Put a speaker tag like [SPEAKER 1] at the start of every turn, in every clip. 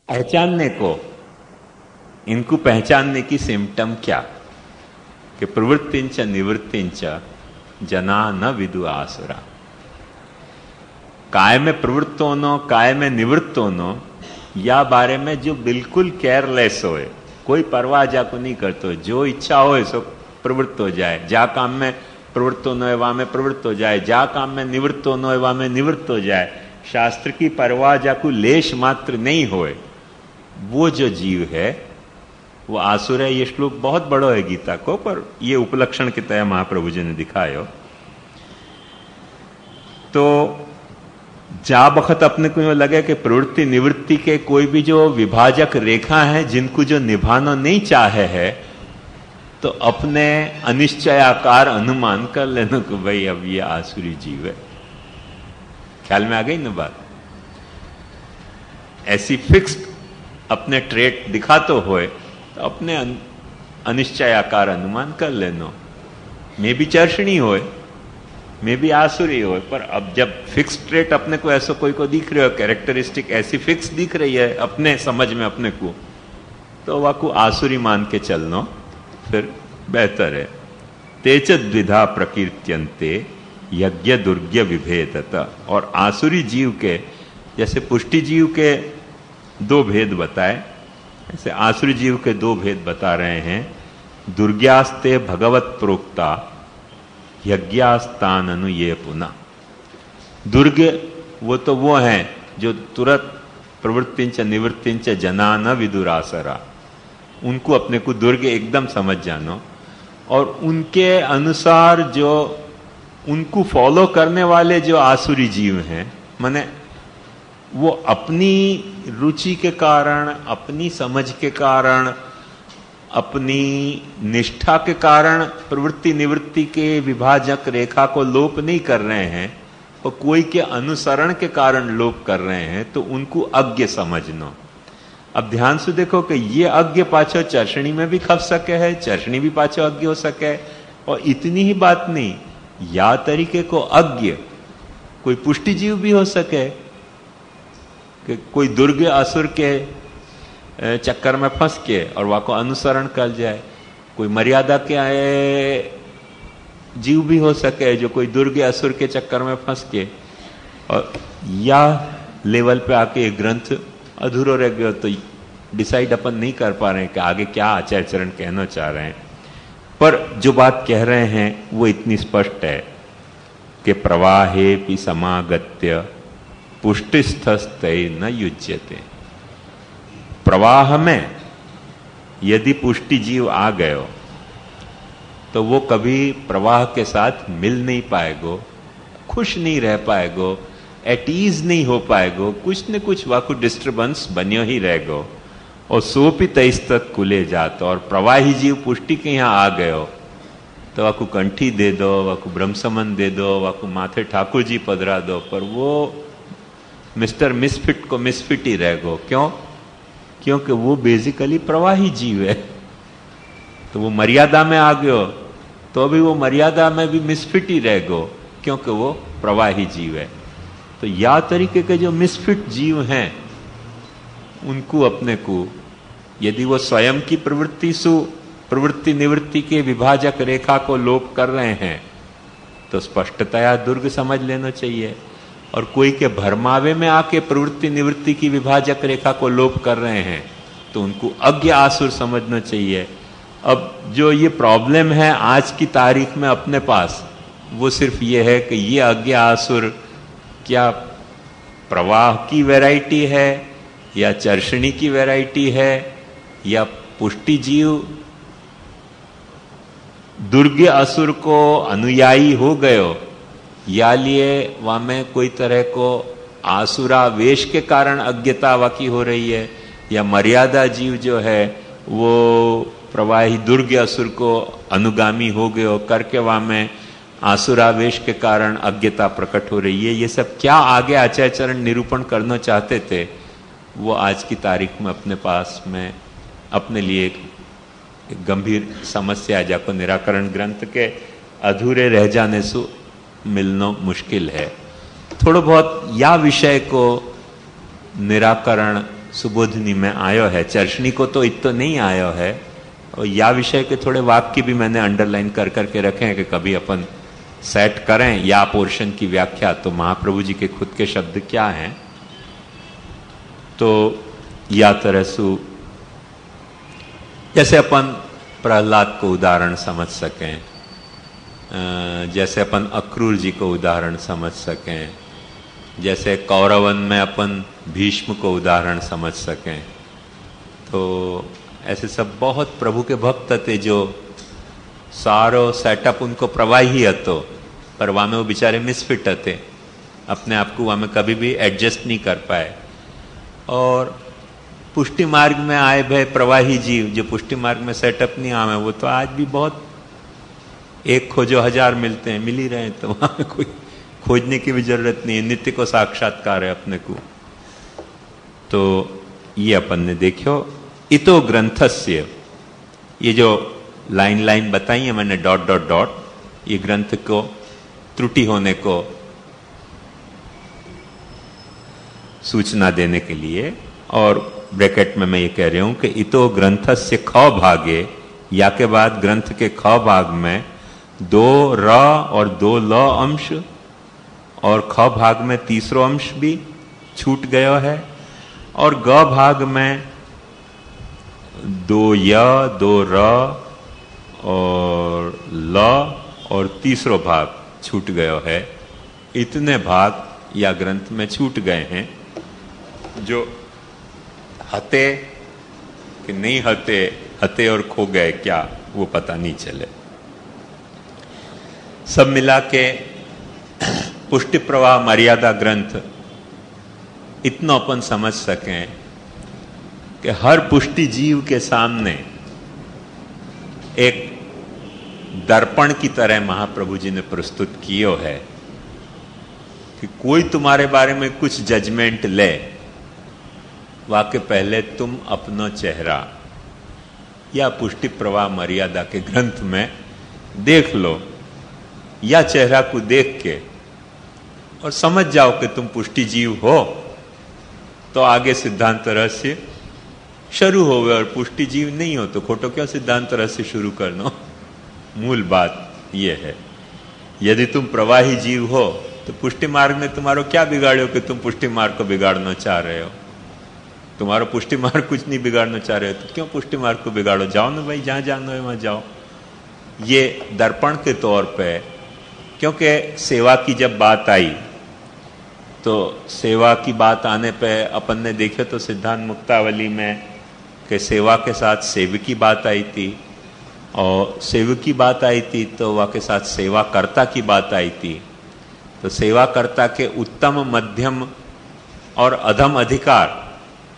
[SPEAKER 1] पहचानने को, इनको पहचानने की सिम्टम क्या कि प्रवृत्तिंच निवृत्तिंच जना न विदु आसुरा। काय में प्रवृत्त होनो, काय में निवृत्त होनो, या बारे में जो बिल्कुल केयरलेस होए, कोई परवाह जाको नहीं करतो, जो इच्छा होए सो प्रवृत्त हो जाए, जा काम में प्रवृत्त होनो है वहां में प्रवृत्त हो जाए, जा काम में निवृत्त होनो है वहां में निवृत्त हो जाए, शास्त्र की परवाह जाको लेश मात्र नहीं होए, वो जो जीव है वो आसुर है। ये श्लोक बहुत बड़ो है गीता को, पर ये उपलक्षण के तय महाप्रभु जी ने दिखायो। तो जा बखत अपने को यूं लगे कि प्रवृत्ति निवृत्ति के कोई भी जो विभाजक रेखा है जिनको जो निभाना नहीं चाहे है, तो अपने अनिश्चयाकार अनुमान कर लेना कि भाई अब ये आसुरी जीव है। ख्याल में आ गई ना बात? ऐसी फिक्स्ड अपने ट्रेट दिखा तो होए तो अपने अनिश्चयाकार अनुमान कर लेनो। मे भी चर्षणी होए, मे भी आसुरी होए, पर अब जब फिक्स ट्रेट अपने को ऐसा कोई को दिख रहे हो, कैरेक्टरिस्टिक ऐसी फिक्स दिख रही है अपने समझ में अपने को, तो वह को आसुरी मान के चलनो फिर बेहतर है। तेच द्विधा प्रकीर्त्यन्ते यज्ञ दुर्ग्य विभेदत। और आसुरी जीव के जैसे पुष्टि जीव के दो भेद बताए, ऐसे आसुरी जीव के दो भेद बता रहे हैं। दुर्ग्यास्ते भगवत प्रोक्ता यज्ञास्तान अनु ये पुनः। दुर्ग वो तो वो हैं जो तुरंत प्रवृत्तिंच निवृत्तिंच जना न विदुरासरा, उनको अपने को दुर्ग एकदम समझ जानो, और उनके अनुसार जो उनको फॉलो करने वाले जो आसुरी जीव हैं, माने वो अपनी रुचि के कारण, अपनी समझ के कारण, अपनी निष्ठा के कारण प्रवृत्ति निवृत्ति के विभाजक रेखा को लोप नहीं कर रहे हैं, और कोई के अनुसरण के कारण लोप कर रहे हैं, तो उनको अज्ञ समझनो। अब ध्यान से देखो कि ये अज्ञ पाछो चर्षणी में भी खप सके है, चर्षणी भी पाछो अज्ञ हो सके। और इतनी ही बात नहीं, या तरीके को अज्ञ कोई पुष्टि जीव भी हो सके कि कोई दुर्ग असुर के चक्कर में फंस के और वह को अनुसरण कर जाए। कोई मर्यादा के आए जीव भी हो सके जो कोई दुर्ग असुर के चक्कर में फंस के और या लेवल पे आके ग्रंथ अधूरो रह गयो, तो डिसाइड अपन नहीं कर पा रहे हैं कि आगे क्या आचार्य चरण कहना चाह रहे हैं। पर जो बात कह रहे हैं वो इतनी स्पष्ट है कि प्रवाहे पि समागत्य पुष्टिस्थस्तय न युज्यते। प्रवाह में यदि पुष्टि जीव आ गयो तो वो कभी प्रवाह के साथ मिल नहीं पाएगो, खुश नहीं रह पाएगो, एट ईज नहीं हो पाएगो, कुछ न कुछ वाकु डिस्टर्बेंस बनियो ही रहेगो। और सोपी तैस्तक कुले जात। और प्रवाही जीव पुष्टि के यहाँ आ गयो तो वाकु कंठी दे दो, वाकु ब्रह्मसमन दे दो, वाकु माथे ठाकुर जी पधरा दो, पर वो मिस्टर मिसफिट को मिसफिट ही रहेगो। क्यों? क्योंकि वो बेसिकली प्रवाही जीव है। तो वो मर्यादा में आ गयो तो अभी वो मर्यादा में भी मिसफिट ही रहेगो, क्योंकि वो प्रवाही जीव है। तो या तरीके के जो मिसफिट जीव हैं उनको अपने को, यदि वो स्वयं की प्रवृत्ति निवृत्ति के विभाजक रेखा को लोप कर रहे हैं तो स्पष्टतया दुर्ग समझ लेना चाहिए। और कोई के भरमावे में आके प्रवृत्ति निवृत्ति की विभाजक रेखा को लोप कर रहे हैं तो उनको अज्ञ आसुर समझना चाहिए। अब जो ये प्रॉब्लम है आज की तारीख में अपने पास, वो सिर्फ ये है कि ये अज्ञ आसुर क्या प्रवाह की वैरायटी है, या चर्षणी की वैरायटी है, या पुष्टि जीव दुर्ग असुर को अनुयायी हो गयो, या लिए वहां में कोई तरह को आसुरावेश के कारण अज्ञता वाकी हो रही है, या मर्यादा जीव जो है वो प्रवाही दुर्ग असुर को अनुगामी हो गयो करके वहां में आसुरावेश के कारण अज्ञता प्रकट हो रही है। ये सब क्या आगे आचार्य चरण निरूपण करना चाहते थे, वो आज की तारीख में अपने पास में अपने लिए एक गंभीर समस्या है, जाको निराकरण ग्रंथ के अधूरे रह जाने से मिलना मुश्किल है। थोड़ा बहुत या विषय को निराकरण सुबोधनी में आयो है, चर्चनी को तो इतो नहीं आयो है। और या विषय के थोड़े वाक्य भी मैंने अंडरलाइन कर करके रखे हैं कि कभी अपन सेट करें या पोर्शन की व्याख्या तो महाप्रभु जी के खुद के शब्द क्या हैं। तो या तरह सु जैसे अपन प्रहलाद को उदाहरण समझ सकें, जैसे अपन अक्रूर जी को उदाहरण समझ सकें, जैसे कौरवन में अपन भीष्म को उदाहरण समझ सकें, तो ऐसे सब बहुत प्रभु के भक्त थे जो सारो सेटअप उनको प्रवाही हतो, पर वहाँ में वो बेचारे मिसफिट थे, अपने आप को वहाँ में कभी भी एडजस्ट नहीं कर पाए। और पुष्टि मार्ग में आए भय प्रवाही जीव जो पुष्टि मार्ग में सेटअप नहीं आवे, वो तो आज भी बहुत एक खोजो हजार मिलते हैं, मिल ही रहे हैं, तो वहां में कोई खोजने की भी जरूरत नहीं है, नित्य को साक्षात्कार है अपने को। तो ये अपन ने देखो इतो ग्रंथस्य, ये जो लाइन लाइन बताई है मैंने डॉट डॉट डॉट, ये ग्रंथ को त्रुटि होने को सूचना देने के लिए, और ब्रैकेट में मैं ये कह रही हूं कि इतो ग्रंथस्य ख भागे, या के बाद ग्रंथ के ख भाग में 2 र और 2 ल अंश और ख भाग में तीसरो अंश भी छूट गया है, और ग भाग में 2 य 2 र और ल और तीसरो भाग छूट गया है। इतने भाग या ग्रंथ में छूट गए हैं जो हते कि नहीं हते, हते और खो गए क्या वो पता नहीं चले। सब मिला के पुष्टि प्रवाह मर्यादा ग्रंथ इतना अपन समझ सकें कि हर पुष्टि जीव के सामने एक दर्पण की तरह महाप्रभु जी ने प्रस्तुत कियो है कि कोई तुम्हारे बारे में कुछ जजमेंट ले, वाके पहले तुम अपना चेहरा या पुष्टि प्रवाह मर्यादा के ग्रंथ में देख लो, या चेहरा को देख के और समझ जाओ कि तुम पुष्टि जीव हो, तो आगे सिद्धांत रहस्य शुरू हो गए। और पुष्टि जीव नहीं हो तो खोटो क्यों सिद्धांत रहस्य शुरू करना। मूल बात यह है, यदि तुम प्रवाही जीव हो तो पुष्टि मार्ग ने तुम्हारो क्या बिगाड़ो कि तुम पुष्टि मार्ग को बिगाड़ना चाह रहे हो। तुम्हारा पुष्टि मार्ग कुछ नहीं बिगाड़ना चाह रहे हो तो क्यों पुष्टि मार्ग को बिगाड़ो। जाओ ना भाई, जहां जाना है वहां जाओ। ये दर्पण के तौर पे, क्योंकि सेवा की जब बात आई तो सेवा की बात आने पे अपन ने देखे तो सिद्धांत मुक्तावली में कि सेवा के साथ सेवकी बात आई थी, और सेवकी बात आई थी तो वह के साथ सेवाकर्ता की बात आई थी। तो सेवाकर्ता के उत्तम मध्यम और अधम अधिकार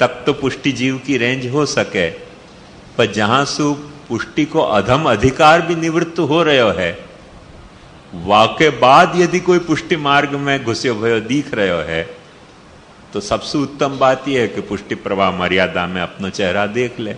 [SPEAKER 1] तक तो पुष्टि जीव की रेंज हो सके, पर जहां से पुष्टि को अधम अधिकार भी निवृत्त हो रहे है, वाके बाद यदि कोई पुष्टि मार्ग में घुसे भयो दिख रहे है, तो सबसे उत्तम बात यह है कि पुष्टि प्रवाह मर्यादा में अपना चेहरा देख ले।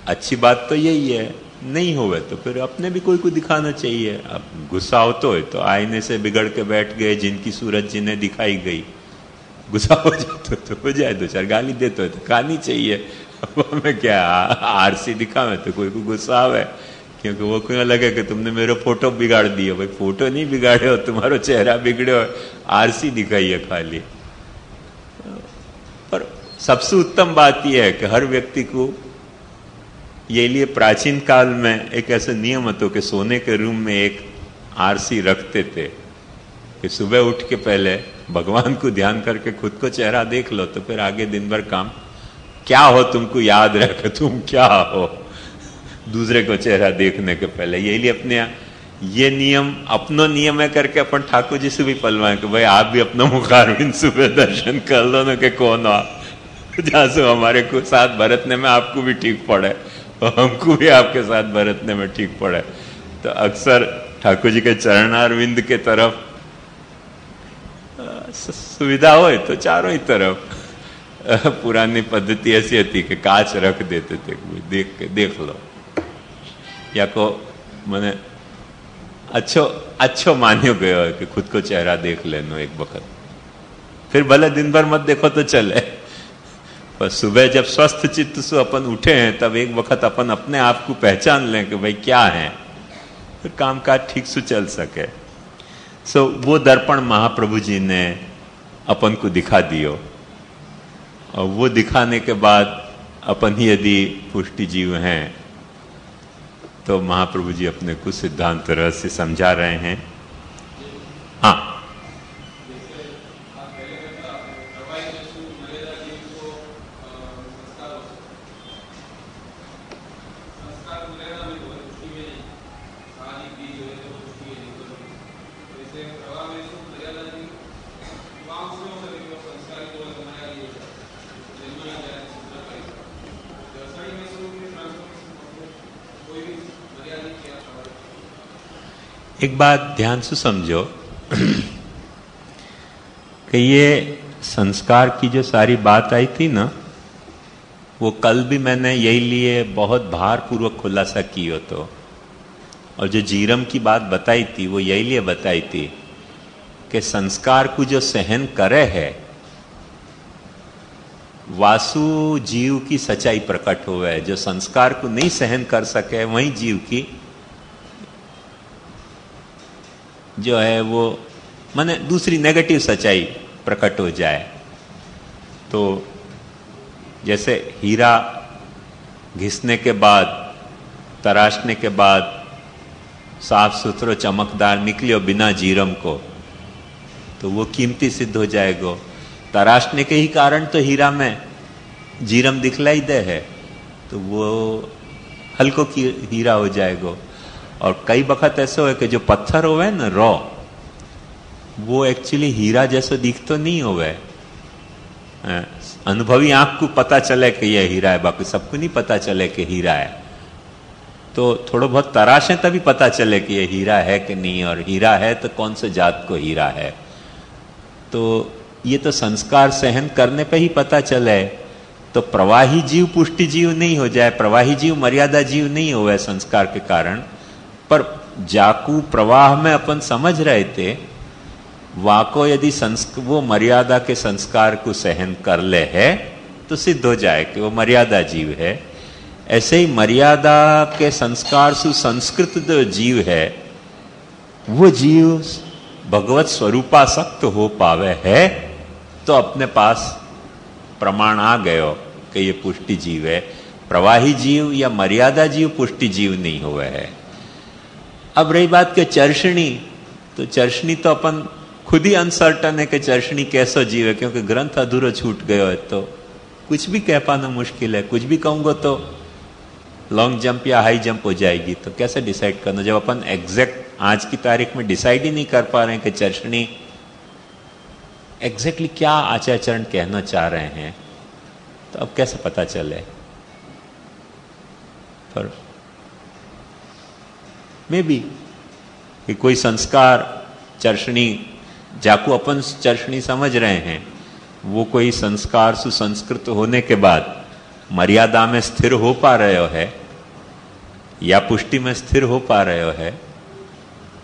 [SPEAKER 1] अच्छी बात तो यही है, नहीं होवे तो फिर अपने भी कोई को दिखाना चाहिए। अब गुस्सा हो तो आईने से बिगड़ के बैठ गए जिनकी सूरत जिन्हें दिखाई गई, गुस्सा हो जाए तो हो जाए, 2-4 गाली देते तो खानी चाहिए। अब हमें क्या आरसी दिखावे तो कोई को गुस्सा आवे, क्योंकि वो क्यों लगे कि तुमने मेरा फोटो बिगाड़ दिया। भाई फोटो नहीं बिगाड़े हो, तुम्हारा चेहरा बिगड़े हो, आरसी दिखाई है खाली। पर सबसे उत्तम बात यह है कि हर व्यक्ति को, ये लिए प्राचीन काल में एक ऐसा नियम હતો कि सोने के रूम में एक आरसी रखते थे कि सुबह उठ के पहले भगवान को ध्यान करके खुद को चेहरा देख लो, तो फिर आगे दिन भर काम क्या हो तुमको याद रहे तुम क्या हो, दूसरे को चेहरा देखने के पहले। यही लिए अपने ये नियम अपनो नियम है करके अपन ठाकुर जी से भी पलवाए कि भाई आप भी अपना मुखारविंद सुबह दर्शन कर लो ना, कि कौन हो आप, जहां से हमारे को साथ बरतने में आपको भी ठीक पड़े और हमको भी आपके साथ बरतने में ठीक पड़े। तो अक्सर ठाकुर जी के चरणारविंद के तरफ सुविधा हो तो चारों ही तरफ पुरानी पद्धति ऐसी थी कि कांच रख देते थे, देख के देख लो, या को मैंने अच्छो मान्यो गयो है कि खुद को चेहरा देख लेनो एक वक्त। फिर भले दिन भर मत देखो तो चले, पर सुबह जब स्वस्थ चित्त से अपन उठे हैं तब एक वक्त अपन अपने आप को पहचान लें कि भाई क्या है, फिर कामकाज ठीक से चल सके। सो वो दर्पण महाप्रभु जी ने अपन को दिखा दियो, और वो दिखाने के बाद अपन ही यदि पुष्टि जीव हैं तो महाप्रभु जी अपने कुछ सिद्धांत रहस्य समझा रहे हैं। हाँ, एक बात ध्यान से समझो कि ये संस्कार की जो सारी बात आई थी ना, वो कल भी मैंने यही लिए बहुत भारपूर्वक खुलासा किया तो, और जो जीरम की बात बताई थी वो यही लिए बताई थी कि संस्कार को जो सहन करे है वासु जीव की सच्चाई प्रकट हुए, जो संस्कार को नहीं सहन कर सके वही जीव की जो है वो माने दूसरी नेगेटिव सच्चाई प्रकट हो जाए। तो जैसे हीरा घिसने के बाद, तराशने के बाद साफ सुथरो चमकदार निकलियो बिना जीरम को, तो वो कीमती सिद्ध हो जाएगा। तराशने के ही कारण तो हीरा में जीरम दिखलाई दे है, तो वो हल्को की हीरा हो जाएगा। और कई वक्त ऐसा है कि जो पत्थर होवे ना रॉ, वो एक्चुअली हीरा जैसा दिख तो नहीं होवे। अनुभवी आंख को पता चले कि यह हीरा है, बाकी सबको नहीं पता चले कि हीरा है। तो थोड़ा बहुत तराशें तभी पता चले कि यह हीरा है कि नहीं, और हीरा है तो कौन से जात को हीरा है। तो ये तो संस्कार सहन करने पे ही पता चले। तो प्रवाही जीव पुष्टि जीव नहीं हो जाए, प्रवाही जीव मर्यादा जीव नहीं होवे संस्कार के कारण। पर जाकू प्रवाह में अपन समझ रहे थे, वाको यदि वो मर्यादा के संस्कार को सहन कर ले है तो सिद्ध हो जाए कि वो मर्यादा जीव है। ऐसे ही मर्यादा के संस्कार से संस्कृत जो जीव है, वो जीव भगवत स्वरूपासक्त हो पावे है तो अपने पास प्रमाण आ गयो कि ये पुष्टि जीव है। प्रवाही जीव या मर्यादा जीव पुष्टि जीव नहीं हुए है। अब रही बात के चर्षणी, तो चर्षणी तो अपन खुद ही अनसर्टन है कि चर्षणी कैसा जीव है, क्योंकि ग्रंथ अधूरा छूट गयो है तो कुछ भी कह पाना मुश्किल है। कुछ भी कहूंगा तो लॉन्ग जंप या हाई जंप हो जाएगी, तो कैसे डिसाइड करना जब अपन एग्जैक्ट आज की तारीख में डिसाइड ही नहीं कर पा रहे हैं कि चर्षणी एग्जैक्टली क्या आचार्यचरण कहना चाह रहे हैं, तो अब कैसे पता चले। पर मे बी कि कोई संस्कार चर्षणी जाको अपन चर्षणी समझ रहे हैं, वो कोई संस्कार सुसंस्कृत होने के बाद मर्यादा में स्थिर हो पा रहे है या पुष्टि में स्थिर हो पा रहे है,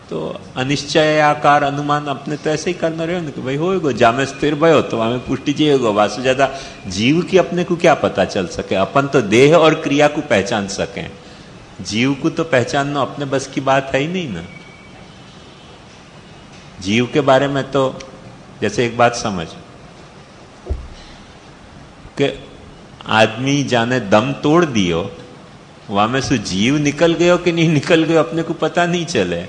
[SPEAKER 1] तो अनिश्चयाकार अनुमान अपने तो ऐसे ही करना रहे ना कि भाई होएगो, जा में स्थिर भयो तो हमें पुष्टि जीएगो। वासु ज्यादा जीव की अपने को क्या पता चल सके, अपन तो देह और क्रिया को पहचान सकें, जीव को तो पहचानना अपने बस की बात है ही नहीं ना। जीव के बारे में तो जैसे एक बात समझ कि आदमी जाने दम तोड़ दियो, वहां में से जीव निकल गयो कि नहीं निकल गयो अपने को पता नहीं चले।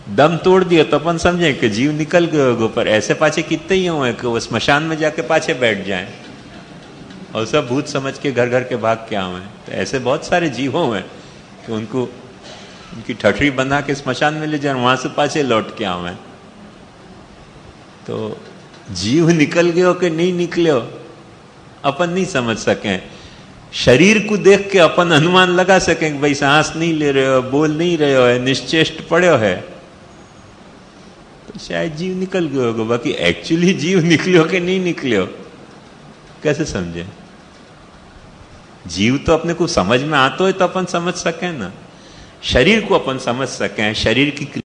[SPEAKER 1] दम तोड़ दियो तो अपन समझे कि जीव निकल गयो, पर ऐसे पाछे कितने ही हुए कि वो स्मशान में जाके पाछे बैठ जाएं और सब भूत समझ के घर घर के भाग के आवे। तो ऐसे बहुत सारे जीवों हैं कि उनको उनकी ठठरी बना के स्मशान में ले जाए, वहां से पाछे लौट के आवे। तो जीव निकल गयो कि नहीं निकलो अपन नहीं समझ सके। शरीर को देख के अपन अनुमान लगा सकें कि भाई सांस नहीं ले रहे हो, बोल नहीं रहे हो, निश्चेष्ट पड़े है, तो शायद जीव निकल गयो होगा। बाकी एक्चुअली जीव निकलो कि नहीं निकलो कैसे समझे। जीव तो अपने को समझ में आता है तो अपन समझ सकें ना, शरीर को अपन समझ सकें, शरीर की